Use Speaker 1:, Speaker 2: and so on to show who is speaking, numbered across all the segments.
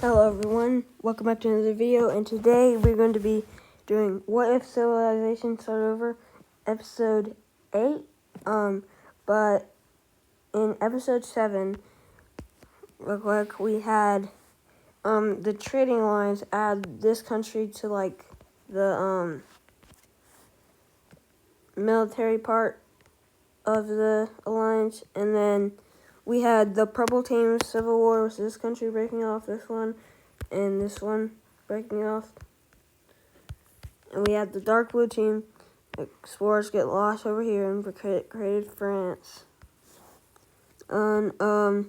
Speaker 1: Hello everyone, welcome back to another video, and today we're going to be doing What If Civilization Start Over, episode 8, but in episode 7, look like we had, the trading alliance add this country to, like, the, military part of the alliance, and then we had the purple team civil war with this country breaking off this one, and this one breaking off. And we had the dark blue team, explorers get lost over here and created France. And the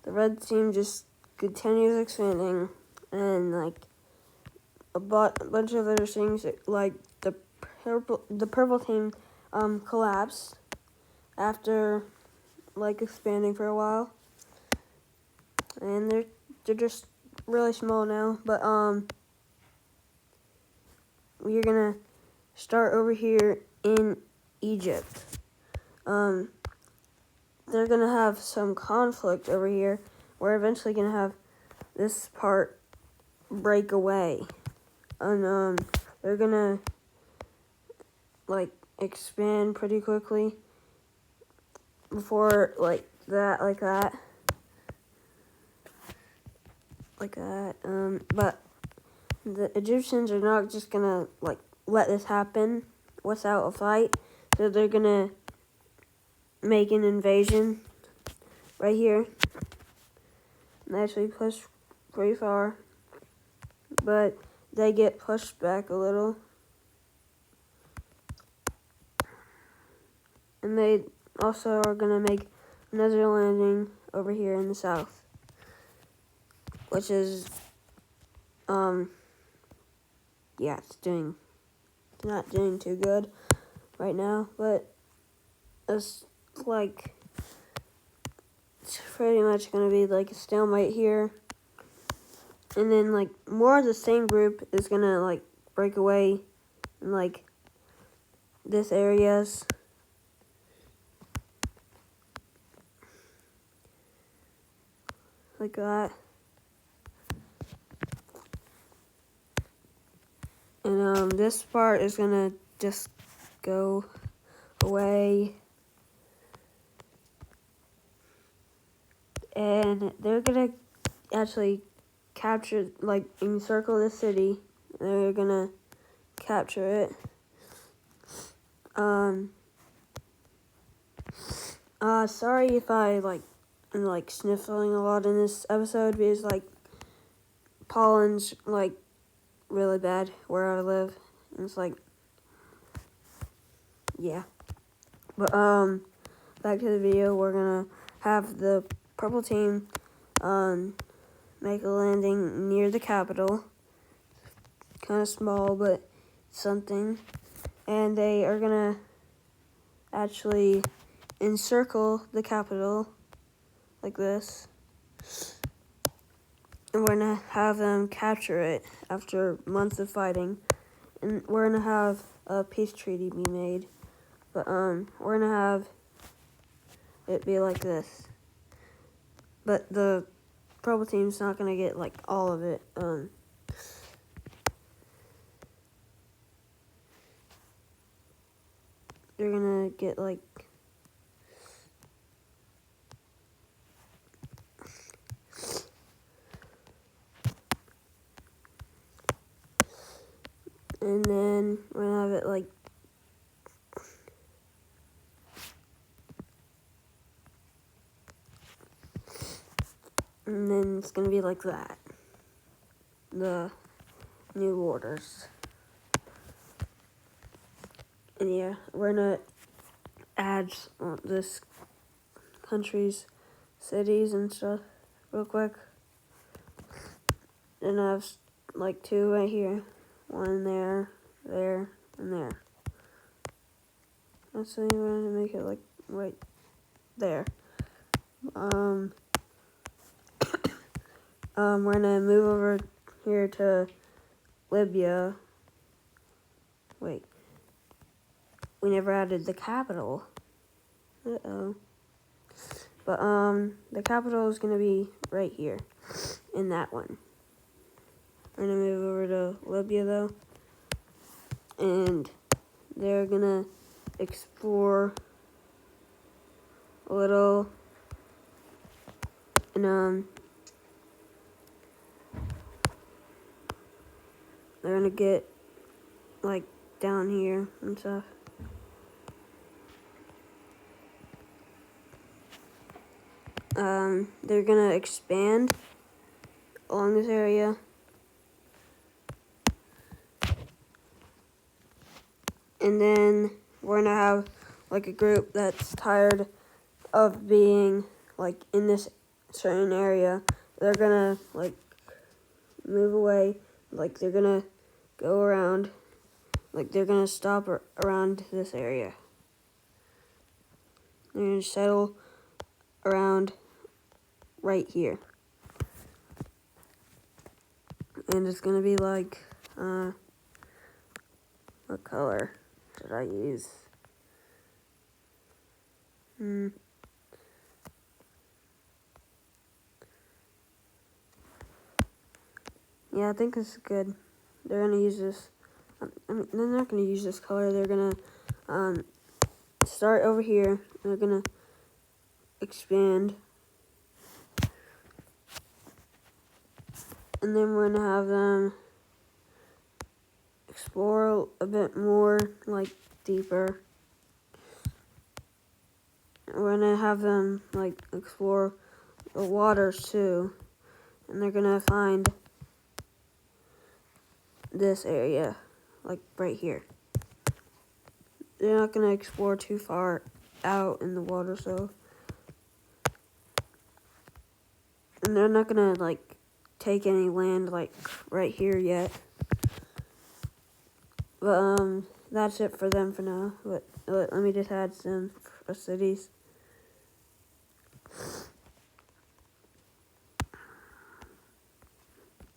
Speaker 1: red team just continues expanding, and like a bunch of other things, like the purple team collapsed after like expanding for a while, and they're just really small now. But we're gonna start over here in Egypt. They're gonna have some conflict over here. We're eventually gonna have this part break away, and they're gonna like expand pretty quickly before like that. But the Egyptians are not just gonna like let this happen without a fight, so they're gonna make an invasion right here and actually push pretty far, but they get pushed back a little, and they also are gonna make another landing over here in the south, which is yeah, it's not doing too good right now, but it's like it's pretty much gonna be like a stalemate here, and then like more of the same group is gonna like break away in like this areas. Like that. And this part is gonna just go away. And they're gonna actually capture, like, encircle the city. They're gonna capture it. Sorry if I, am, sniffling a lot in this episode, because, pollen's, really bad where I live. And it's, yeah. But, back to the video, we're gonna have the purple team, make a landing near the capital. Kind of small, but something. And they are gonna actually encircle the capital like this. And we're gonna have them capture it after months of fighting. And we're gonna have a peace treaty be made. But we're gonna have it be like this. But the purple team's not gonna get like all of it. They're gonna get like and then we're gonna have it like and then it's gonna be like that. The new orders. And yeah, we're gonna add this country's cities and stuff real quick. And I have like 2 right here. 1 there, there, and there. Actually, we're gonna make it like right there. We're gonna move over here to Libya. Wait, we never added the capital. Uh-oh. But the capital is gonna be right here, in that one. We're gonna move over to Libya though, and they're gonna explore a little, and they're gonna get like down here and stuff. They're gonna expand along this area, and then we're gonna have like a group that's tired of being like in this certain area. They're gonna like move away, like they're gonna go around, like they're gonna stop around this area. They're gonna settle around right here, and it's gonna be like what color should I use? Yeah, I think this is good. They're gonna use this. I mean, they're not gonna use this color. They're gonna start over here. They're gonna expand, and then we're gonna have them explore a bit more, like deeper. We're gonna have them like explore the waters too, and they're gonna find this area, like right here. They're not gonna explore too far out in the water, so, and they're not gonna like take any land like right here yet. But that's it for them for now. But let me just add some cities.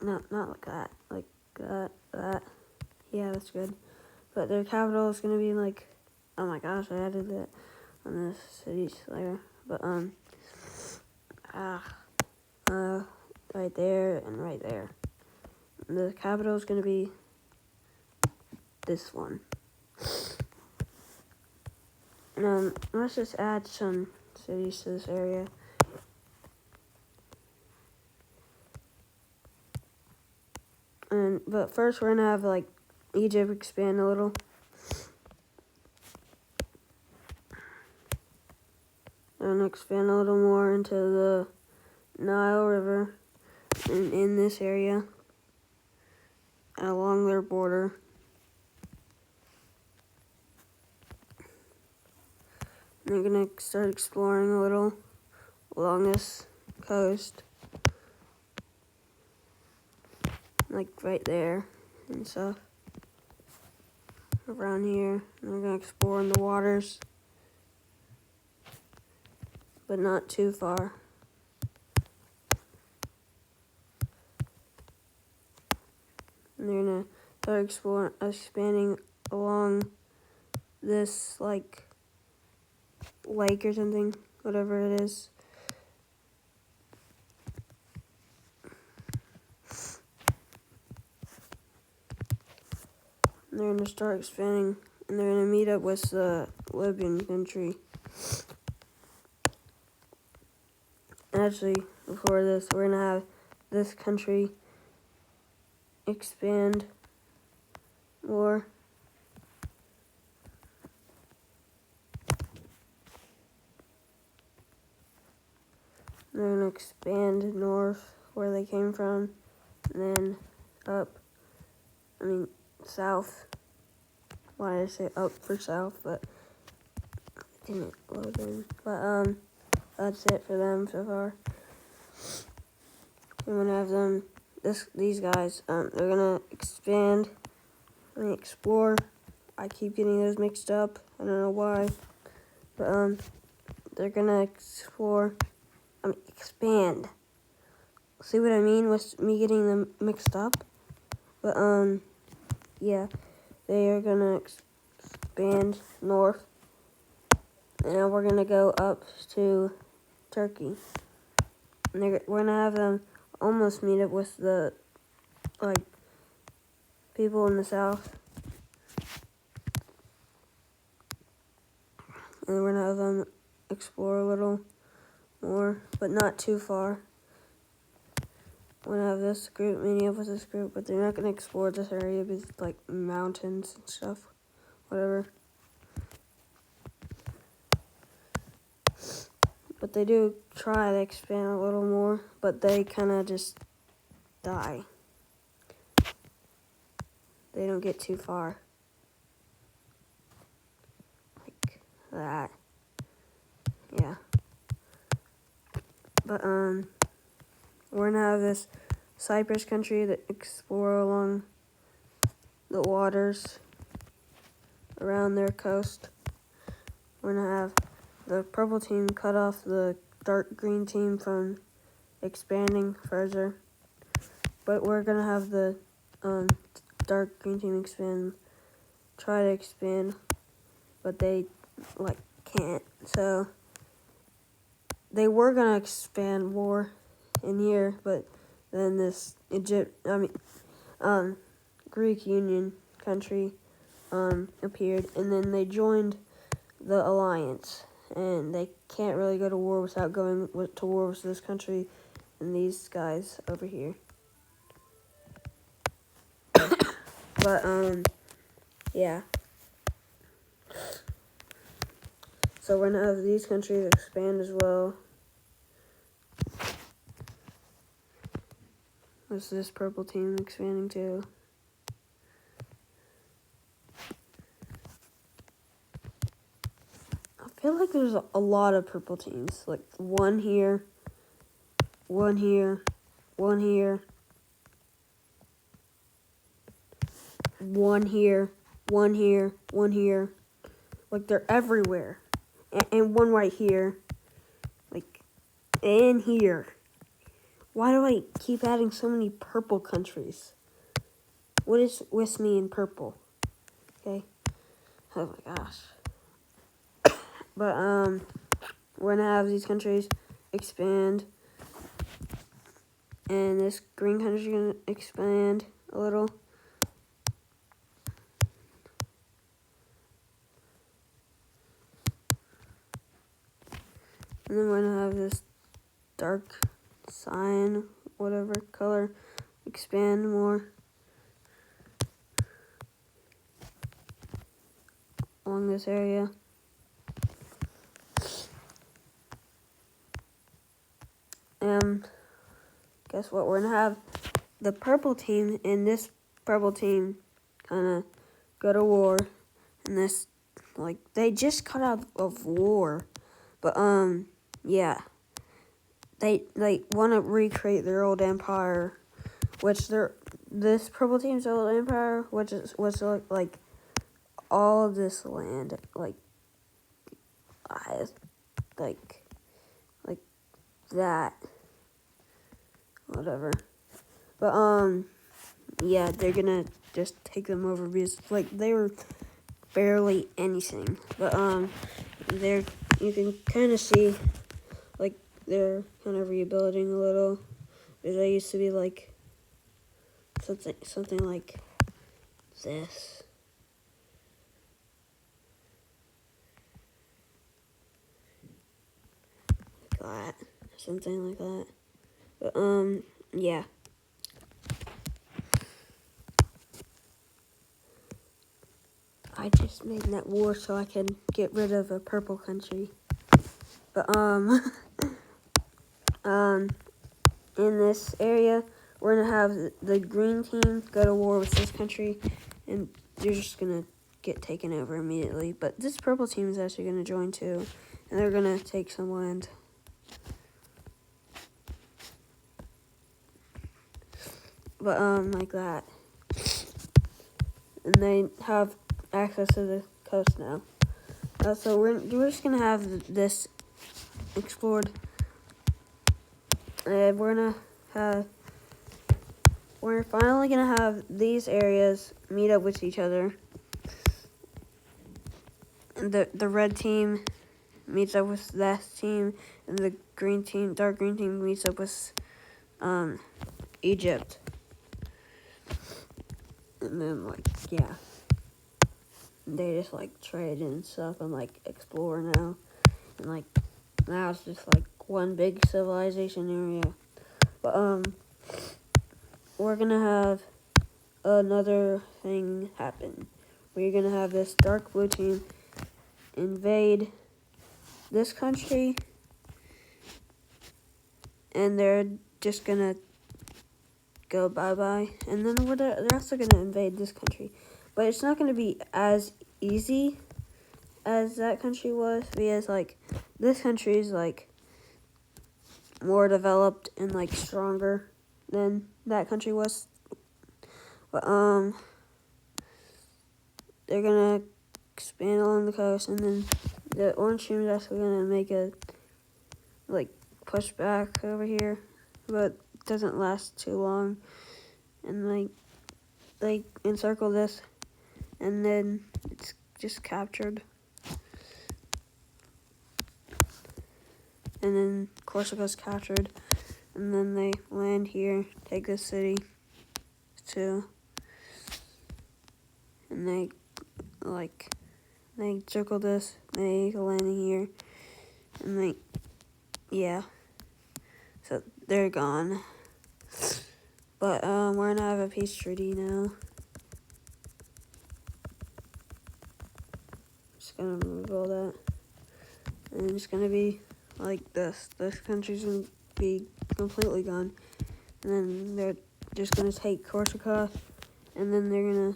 Speaker 1: No, not like that. Like that. Yeah, that's good. But their capital is gonna be like, oh my gosh, I added that on the cities layer. But right there and right there. And the capital is gonna be this one. And let's just add some cities to this area. But first we're gonna have like Egypt expand a little. They're gonna expand a little more into the Nile River in this area and along their border. And they're gonna start exploring a little along this coast, like right there and stuff. Around here, and they're gonna explore in the waters, but not too far. And they're gonna start expanding along this like lake or something, whatever it is. And they're gonna start expanding, and they're gonna meet up with the Libyan country. Actually, before this, we're gonna have this country expand more. They're gonna expand north where they came from, and then up. South. Why did I say up for south? But it didn't load in. But that's it for them so far. I'm gonna have them. These guys. They're gonna expand. Explore. I keep getting those mixed up. I don't know why. But they're gonna explore. Expand. See what I mean with me getting them mixed up? But yeah, they are gonna expand north, and now we're gonna go up to Turkey. we're gonna have them almost meet up with the like people in the south, and we're gonna have them explore a little more, but not too far. We're gonna have this group meeting up with this group, but they're not gonna explore this area because it's like mountains and stuff, whatever. But they do try to expand a little more, but they kind of just die. They don't get too far. Like that. Yeah. But, we're gonna have this Cyprus country that explore along the waters around their coast. We're gonna have the purple team cut off the dark green team from expanding further. But we're gonna have the dark green team try to expand, but they like can't. So they were gonna expand more in here, but then this Greek Union country appeared, and then they joined the alliance, and they can't really go to war without going to war with this country and these guys over here. But yeah. So we're gonna have these countries expand as well. What's this purple team expanding too? I feel like there's a lot of purple teams. Like one here, one here, one here, one here, one here, one here. Like they're everywhere. And one right here. Like, and here. Why do I keep adding so many purple countries? What is with me in purple? Okay. Oh my gosh. But, we're gonna have these countries expand. And this green country gonna expand a little. And then we're gonna have this dark cyan, whatever color, expand more along this area. And guess what? We're gonna have the purple team and this purple team kind of go to war. And this, like, they just cut out of war. But, yeah. They want to recreate their old empire, which this purple team's old empire, which was like all of this land, like that, whatever. But yeah, they're gonna just take them over because like they were barely anything. But there you can kind of see like they're kind of rebuilding a little. They used to be like something like this. Like that. Something like that. But yeah. I just made that war so I can get rid of a purple country. But in this area, we're gonna have the green team go to war with this country, and they're just gonna get taken over immediately. But this purple team is actually gonna join too, and they're gonna take some land. But like that, and they have access to the coast now. So we're just gonna have this explored. And we're finally gonna have these areas meet up with each other. And the red team meets up with that team, and the dark green team meets up with Egypt. And then, like, yeah. They just, like, trade and stuff and, like, explore now. And, like, now it's just, like, one big civilization area. But, we're gonna have another thing happen. We're gonna have this dark blue team invade this country. And they're just gonna go bye-bye. And then they're also gonna invade this country. But it's not gonna be as easy as that country was, because, like, this country is, like, more developed and, like, stronger than that country was. But, they're gonna expand along the coast, and then the orange team is also gonna make a, like, push back over here, but it doesn't last too long. And, like, they encircle this, and then it's just captured. And then Corsica's captured, and then they land here, take this city too, and they circle this, they make a landing here, and yeah, so they're gone. But we're gonna have a peace treaty now. Just gonna remove all that, and it's gonna be like this. This country's gonna be completely gone, and then they're just gonna take Corsica, and then they're gonna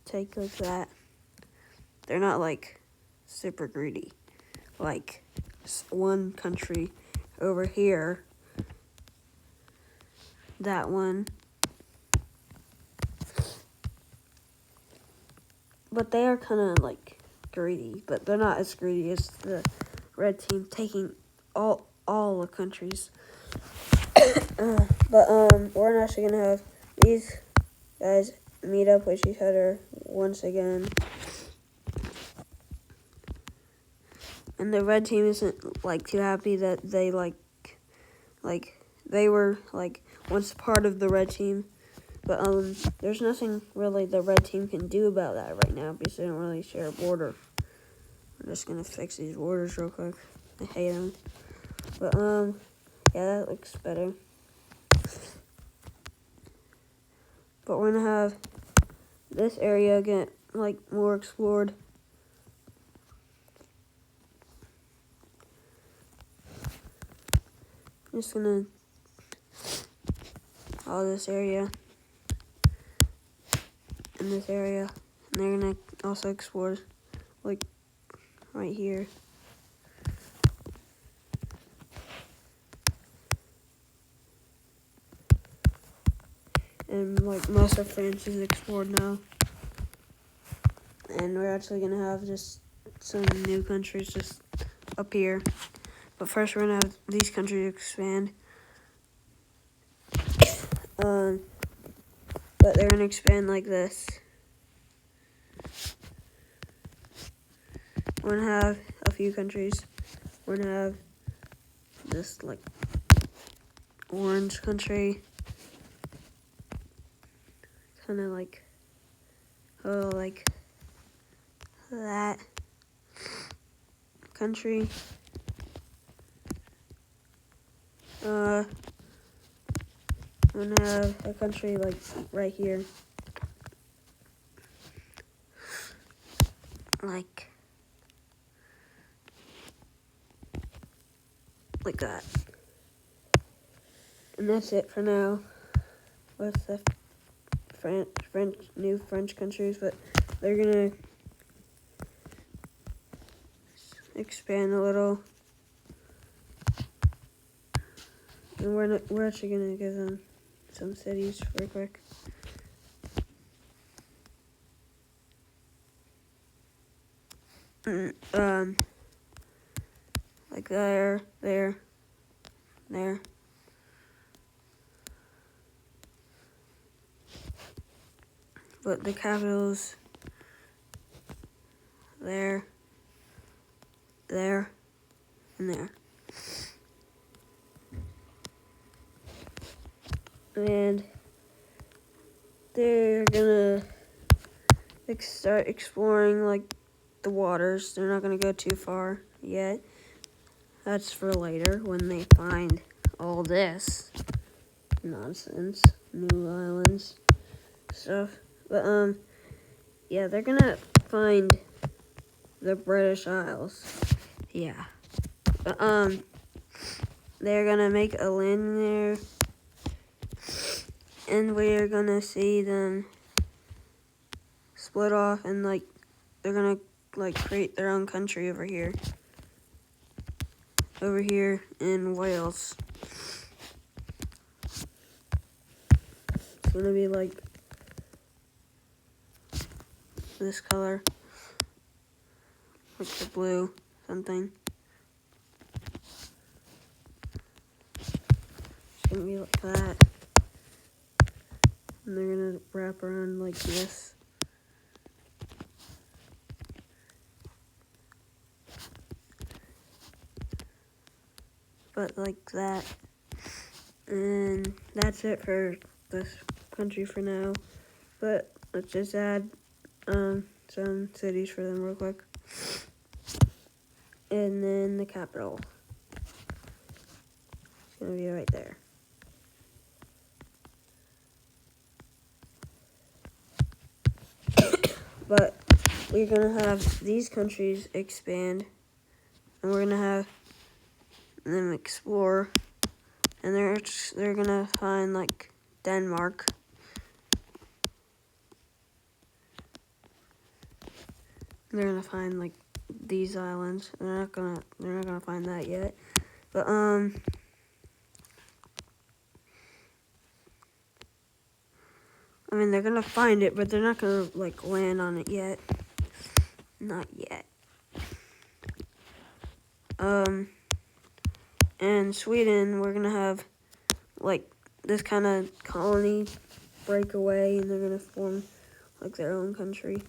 Speaker 1: take like that. They're not like super greedy, like one country over here, that one, but they are kind of like greedy, but they're not as greedy as the red team taking all the countries. But we're actually gonna have these guys meet up with each other once again. And the red team isn't like too happy that they like they were like once part of the red team. But there's nothing really the red team can do about that right now because they don't really share a border. I'm just gonna fix these borders real quick. I hate them. But yeah, that looks better. But we're gonna have this area get like more explored. I'm just gonna all this area and this area, and they're gonna also explore like right here. And like most of France is explored now. And we're actually gonna have just some new countries just up here. But first we're gonna have these countries expand. But they're gonna expand like this. We're gonna have a few countries. We're gonna have this like orange country. Kinda like like that country. I'm gonna have a country like right here. Like that. And that's it for now with the new French countries, but they're gonna expand a little. And we're actually gonna give them some cities real quick. Like there. But the capitals there, and there. and they're gonna start exploring like the waters. They're not gonna go too far yet. That's for later when they find all this nonsense, new islands, stuff. But yeah, they're gonna find the British Isles. Yeah. But they're gonna make a landing there, and we're gonna see them split off, and like they're gonna like create their own country over here in Wales. It's gonna be like this color, like the blue something. It's gonna be like that, and they're gonna wrap around like this. But like that. And that's it for this country for now. But let's just add some cities for them real quick. And then the capital. It's gonna be right there. But we're gonna have these countries expand, and we're gonna have them explore, and they're gonna find like Denmark. They're gonna find like these islands. They're not gonna find that yet. But I mean, they're gonna find it, but they're not gonna like land on it yet. Not yet. And Sweden, we're gonna have like this kind of colony breakaway, and they're gonna form like their own country.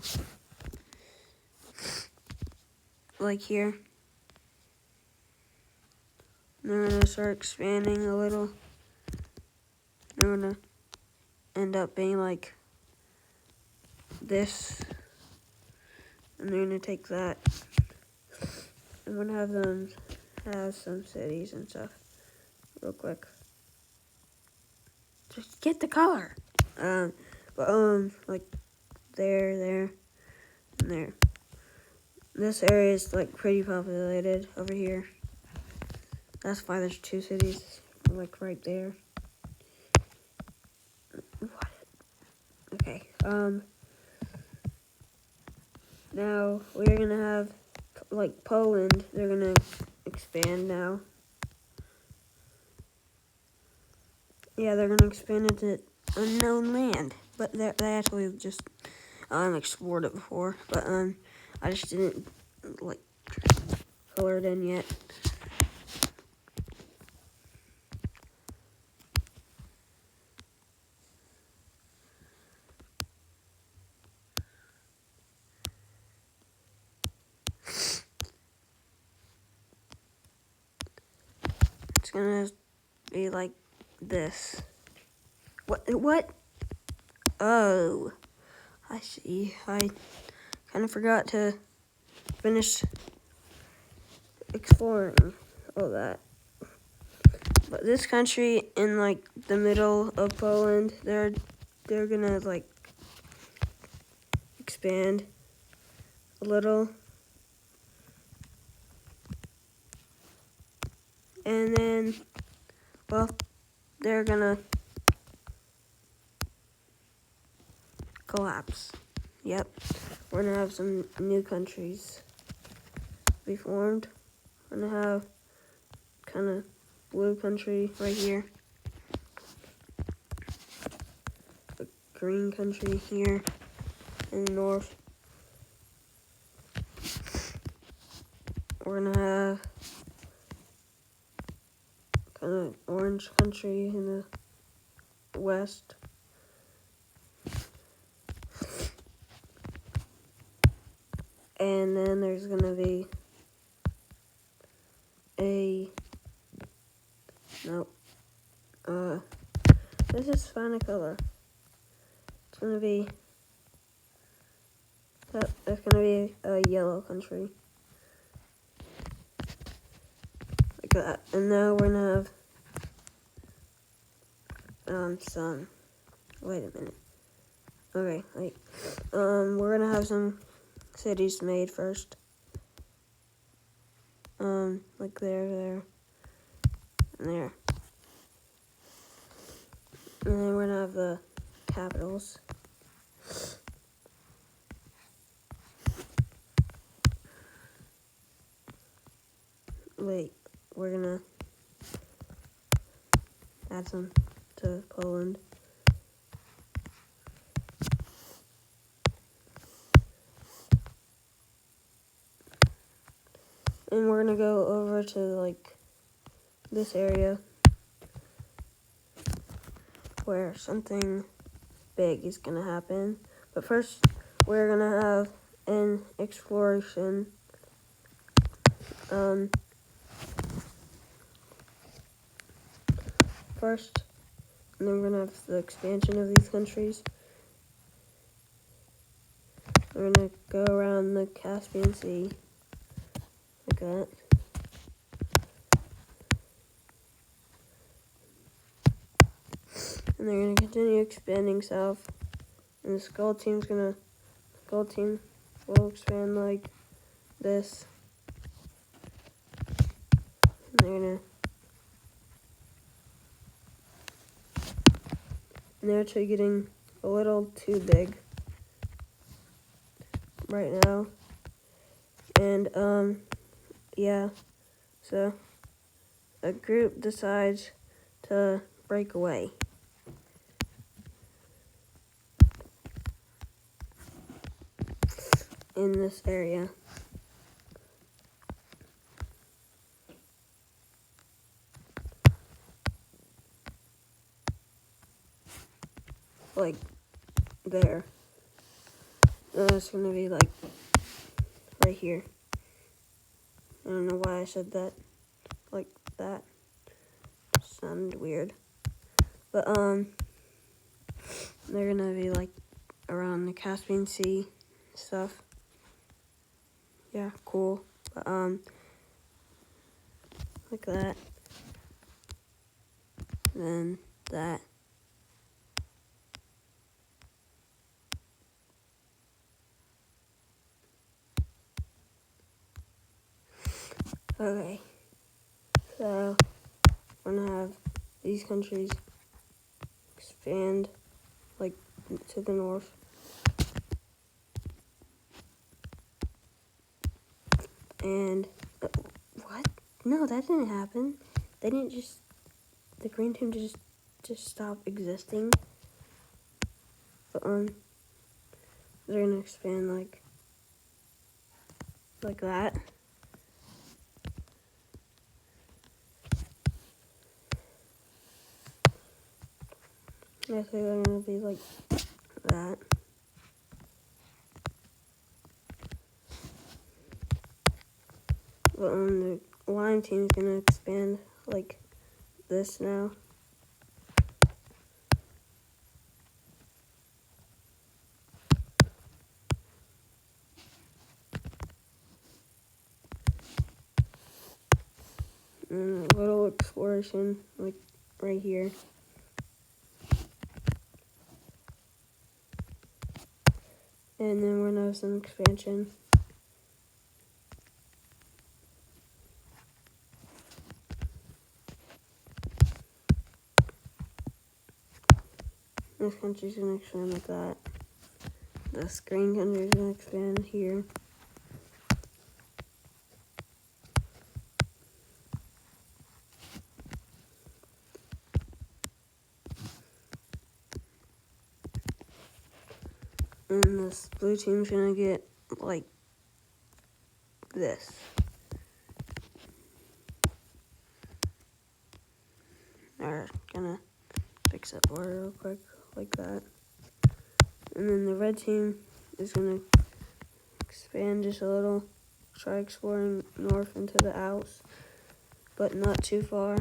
Speaker 1: Like here. And they're gonna start expanding a little. They're gonna end up being like this. And they're gonna take that. I'm gonna have them have some cities and stuff real quick. Just get the color. Like there, and there. This area is like pretty populated over here. That's why there's 2 cities like right there. What? Okay. Now we're gonna have like Poland. They're gonna expand now. Yeah, they're gonna expand into unknown land, but they actually just explored it before. But I just didn't like color it in yet. It's gonna be like this. What? Oh, I see. I kind of forgot to finish exploring all that. But this country in like the middle of Poland, they're gonna like expand a little. And then, well, they're gonna collapse. Yep. We're gonna have some new countries be formed. We're gonna have kind of blue country right here. A green country here in the north. We're gonna have kind of orange country in the west. And then there's gonna be let's just find a color. It's gonna be, that's gonna be a yellow country. Like that. And now we're gonna have some, wait a minute. Okay, wait. We're gonna have some cities made first. Like there, and there. And then we're gonna have the capitals. Wait, we're gonna add some to Poland. And we're gonna go over to like this area where something big is gonna happen. But first, we're gonna have an exploration. First, and then we're gonna have the expansion of these countries. We're gonna go around the Caspian Sea, like that. And they're gonna continue expanding south. And the Skull team will expand like this. And they're actually getting a little too big right now. And yeah, so a group decides to break away. In this area. Like there. And it's gonna be like right here. I don't know why I said that. Like that. Sounded weird. But they're gonna be like around the Caspian Sea stuff. Yeah, cool. But like that. Then that. Okay. So we're gonna have these countries expand like to the north. And what? No, that didn't happen. They didn't just, the green team just stop existing. But they're gonna expand like that. I think they're gonna be like that. But the lime team is gonna expand like this now. And a little exploration like right here. And then we're gonna have some expansion. This country's gonna expand like that. This green country's gonna expand here. And this blue team's gonna get like this. They're gonna fix that border real quick, like that. And then the red team is gonna expand just a little, try exploring north into the Alps, but not too far.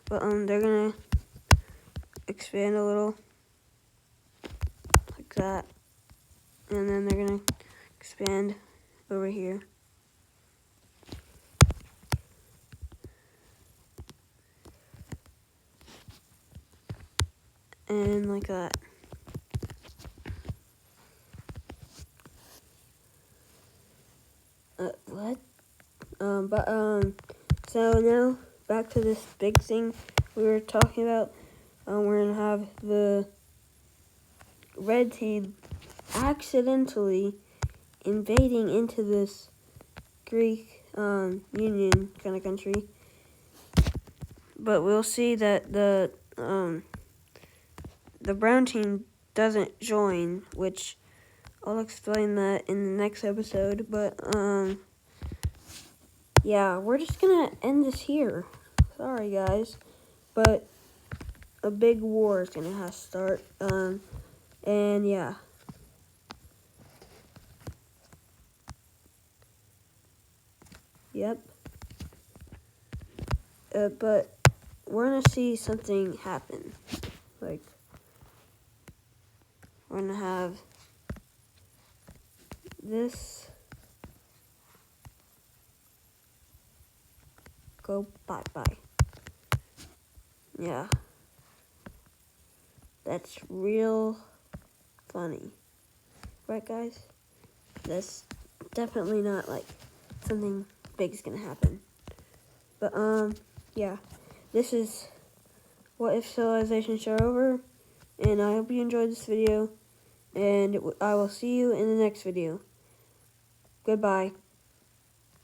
Speaker 1: But they're gonna expand a little, like that, and then they're gonna expand over here. And like that. What? So now back to this big thing we were talking about. We're gonna have the red team accidentally invading into this Greek Union kind of country, but we'll see that the brown team doesn't join, which I'll explain that in the next episode. But yeah, we're just gonna end this here. Sorry guys, but a big war is gonna have to start. And yeah. Yep. But we're gonna see something happen. Like, we're gonna have this go bye-bye. Yeah. That's real funny. Right, guys? That's definitely not, like, something big's gonna happen. But, yeah. This is What If Civilizations Are Over, and I hope you enjoyed this video, and I will see you in the next video. Goodbye.